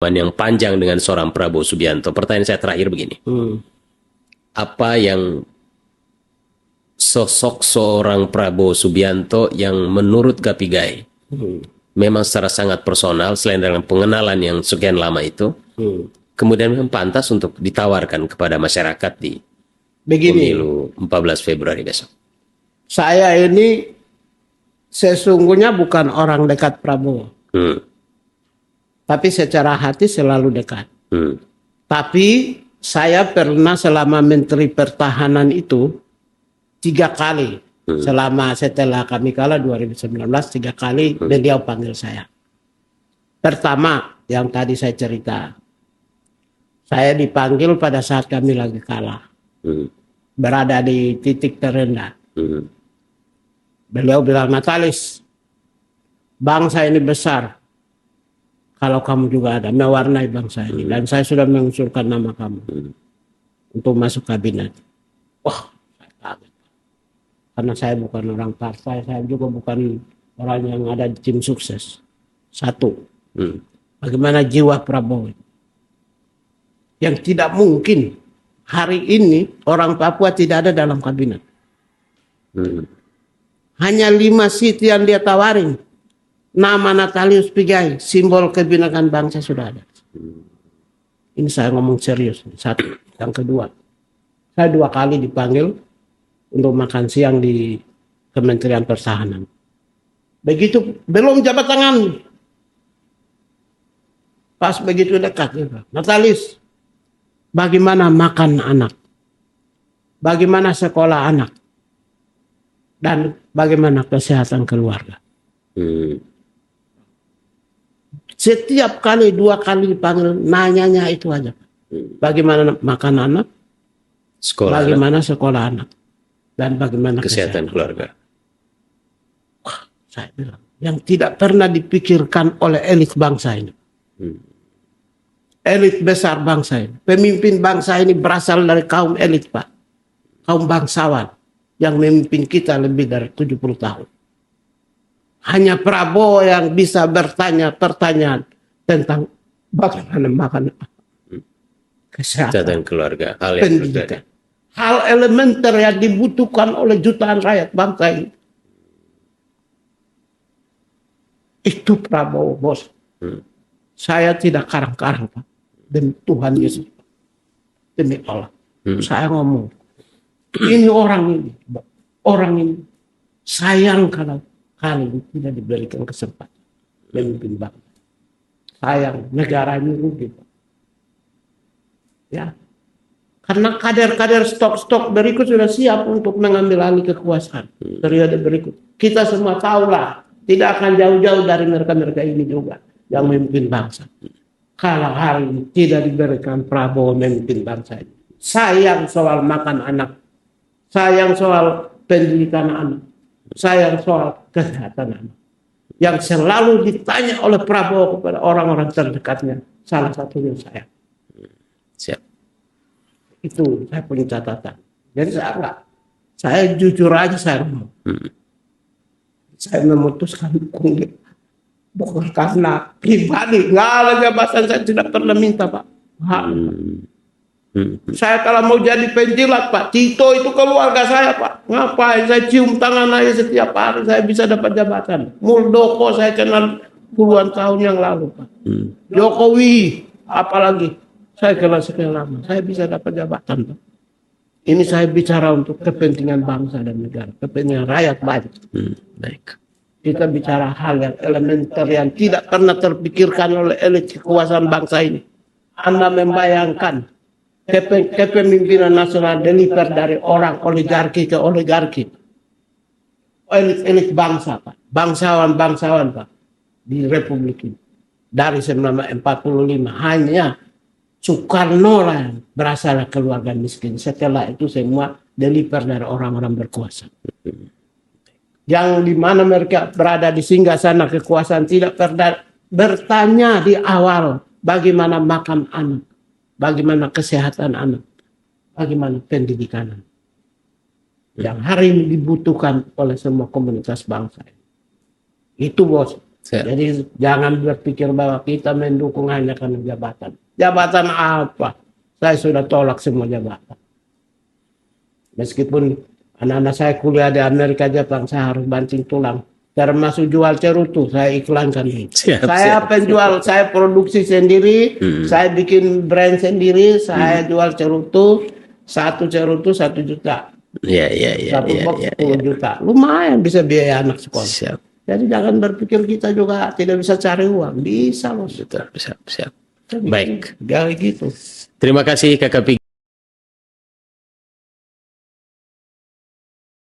yang panjang dengan seorang Prabowo Subianto. Pertanyaan saya terakhir begini. Apa yang sosok seorang Prabowo Subianto yang menurut Gapigai memang secara sangat personal, selain dalam pengenalan yang sekian lama itu, kemudian memang pantas untuk ditawarkan kepada masyarakat di pemilu 14 Februari besok? Saya ini sesungguhnya bukan orang dekat Prabowo. Tapi secara hati selalu dekat. Tapi saya pernah selama Menteri Pertahanan itu 3 kali. Selama setelah kami kalah 2019 3 kali beliau panggil saya. Pertama yang tadi saya cerita. Saya dipanggil pada saat kami lagi kalah. Berada di titik terendah. Beliau bilang, Natalis, bangsa ini besar. Kalau kamu juga ada, mewarnai bangsa ini. Dan saya sudah mengusulkan nama kamu untuk masuk kabinet. Wah, saya kaget. Karena saya bukan orang partai, saya juga bukan orang yang ada di tim sukses. Satu, bagaimana jiwa Prabowo. Yang tidak mungkin hari ini orang Papua tidak ada dalam kabinet. Hanya 5 seat yang dia tawarin. Nama Natalius Pigai, simbol kebinekaan bangsa sudah ada. Ini saya ngomong serius. Satu. Yang kedua, saya 2 kali dipanggil untuk makan siang di Kementerian Pertahanan. Begitu, belum jabat tangan. Pas begitu dekat. Natalis, bagaimana makan anak? Bagaimana sekolah anak? Dan bagaimana kesehatan keluarga? Setiap kali 2 kali dipanggil nanyanya itu aja. Bagaimana makan anak, bagaimana sekolah anak, dan bagaimana kesehatan keluarga. Wah, saya bilang yang tidak pernah dipikirkan oleh elit bangsa ini. Elit besar bangsa ini. Pemimpin bangsa ini berasal dari kaum elit, Pak. Kaum bangsawan yang memimpin kita lebih dari 70 tahun. Hanya Prabowo yang bisa bertanya pertanyaan tentang bagaimana makan, kesehatan, keluarga, hal yang pendidikan. Hal elementer yang dibutuhkan oleh jutaan rakyat bangsa ini. Itu Prabowo, bos. Saya tidak karang-karang, Pak. Demi Tuhan Yesus. Demi Allah. Saya ngomong. Ini orang ini sayang kalau kali ini tidak diberikan kesempatan memimpin bangsa. Sayang negara ini rugi. Ya, karena kader-kader stok-stok berikut sudah siap untuk mengambil alih kekuasaan periode berikut. Kita semua tahulah, tidak akan jauh-jauh dari mereka-mereka ini juga yang memimpin bangsa. Kalau hari ini tidak diberikan Prabowo memimpin bangsa ini, sayang soal makan anak, sayang soal pendidikan anak, sayang soal kesehatan anak. Yang selalu ditanya oleh Prabowo kepada orang-orang terdekatnya, salah satunya saya. Siap. Itu saya punya catatan. Jadi saya jujur aja saya ngomong. Saya memutuskan dukung dia. Bukan karena pribadi, nggak ada jabatan, saya tidak pernah minta, Pak. Saya kalau mau jadi penjilat, Pak, Tito itu keluarga saya, Pak. Ngapain saya cium tangan aja setiap hari saya bisa dapat jabatan. Muldoko saya kenal puluhan tahun yang lalu, Pak. Jokowi, apalagi saya kenal sekian lama, saya bisa dapat jabatan, Pak. Ini saya bicara untuk kepentingan bangsa dan negara, kepentingan rakyat banyak. Baik. Kita bicara hal yang elementer yang tidak pernah terpikirkan oleh elit kekuasaan bangsa ini. Anda membayangkan kepemimpinan nasional deliver dari orang oligarki ke oligarki. Elit bangsa, Pak. Bangsawan, Pak. Di Republik ini. Dari 1945 hanya Soekarno lah yang berasal dari keluarga miskin. Setelah itu semua deliver dari orang-orang berkuasa. Yang dimana mereka berada di singgasana kekuasaan tidak pernah bertanya di awal bagaimana makan anak, bagaimana kesehatan anak, bagaimana pendidikan anak. Yang hari ini dibutuhkan oleh semua komunitas bangsa. Itu, bos. Siap. Jadi jangan berpikir bahwa kita mendukung hanya karena jabatan. Jabatan apa? Saya sudah tolak semua jabatan. Meskipun anak-anak saya kuliah di Amerika, Jepang, saya harus banting tulang. Termasuk jual cerutu, saya iklankan. Saya penjual, saya produksi sendiri, saya bikin brand sendiri, saya jual cerutu, satu cerutu 1 juta. Satu box 10 juta. Lumayan bisa biaya anak sekolah. Siap. Jadi jangan berpikir kita juga tidak bisa cari uang. Bisa loh. Siap. Baik. Jadi gitu. Terima kasih Kakak Pigi.